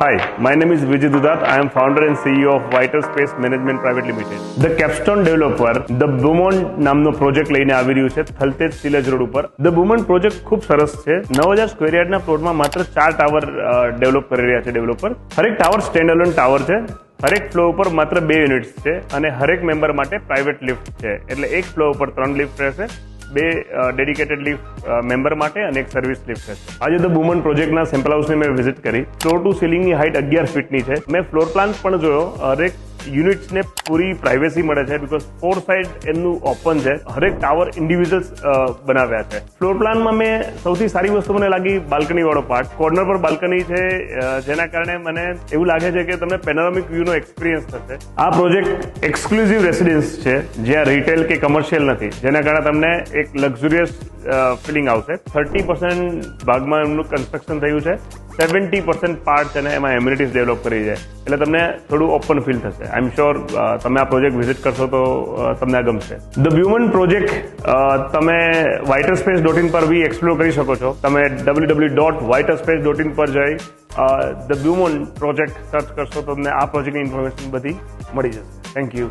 Hi, my name is Vijay Dudat. I am founder and CEO of Vital Space Management Private Limited. The capstone developer, The Beaumont નામનો project લઈને આવી રહ્યું છે Thaltej સિલેજ road ઉપર. The Beaumont project ખૂબ સરસ છે. 9000 સ્ક્વેર યાર્ડના પ્લોટમાં માત્ર 4 ટાવર ડેવલપ કરી રહ્યા છે ડેવલપર. હરેક ટાવર સ્ટેન્ડ અલોન ટાવર છે. હરેક ફ્લોર ઉપર માત્ર 2 યુનિટ્સ છે અને હરેક મેમ્બર માટે પ્રાઇવેટ લિફ્ટ છે. એટલે એક ફ્લોર ઉપર 3 લિફ્ટ રહેશે, 2 ડેડિકેટેડ લિફ્ટ મેમ્બર માટે અને એક સર્વિસ લિફ્ટ છે. આજે ધ વુમન પ્રોજેક્ટના સેમ્પલ હાઉસને મેં વિઝિટ કરી. ફ્લોર ટુ સીલિંગની હાઇટ 11 ફીટની છે. મેં ફ્લોર પ્લાન પણ જોયો. હરેક યુનિટ્સને પૂરી પ્રાઇવેસી મળે છે બીકોઝ 4 સાઇડ એમનું ઓપન છે. હરેક ટાવર ઇન્ડિવિજ્યુઅલ્સ બનાવ્યા છે. ફ્લોર પ્લાનમાં મેં સૌથી સારી વસ્તુ મને લાગી બાલ્કની વાળો પાર્ટ. કોર્નર પર બાલ્કની છે જેના કારણે મને એવું લાગે છે કે તમને પેનોરામિક વ્યૂનો એક્સપિરિયન્સ થશે. આ પ્રોજેક્ટ એક્સક્લુઝિવ રેસિડેન્સ છે જ્યાં રિટેલ કે કમર્શિયલ નથી, જેના કારણે તમને એક લક્ઝુરિયસ ફિલિંગ આવશે. 30% ભાગમાં એમનું કન્સ્ટ્રક્શન થયું છે. 70% પાર્ટ છે ને એમાં એમ્યુનિટીઝ ડેવલપ કરી છે, એટલે તમને થોડું ઓપન ફીલ થશે. આઈ એમ શ્યોર તમે આ પ્રોજેક્ટ વિઝિટ કરશો તો તમને આ ગમશે. ધ બ્યુમન પ્રોજેક્ટ તમે vitalspace.in પર બી એક્સપ્લોર કરી શકો છો. તમે www.vitalspace.in પર જઈ ધ બ્યુમન પ્રોજેક્ટ સર્ચ કરશો તો તમને આ પ્રોજેક્ટની ઇન્ફોર્મેશન બધી મળી જશે. Thank you.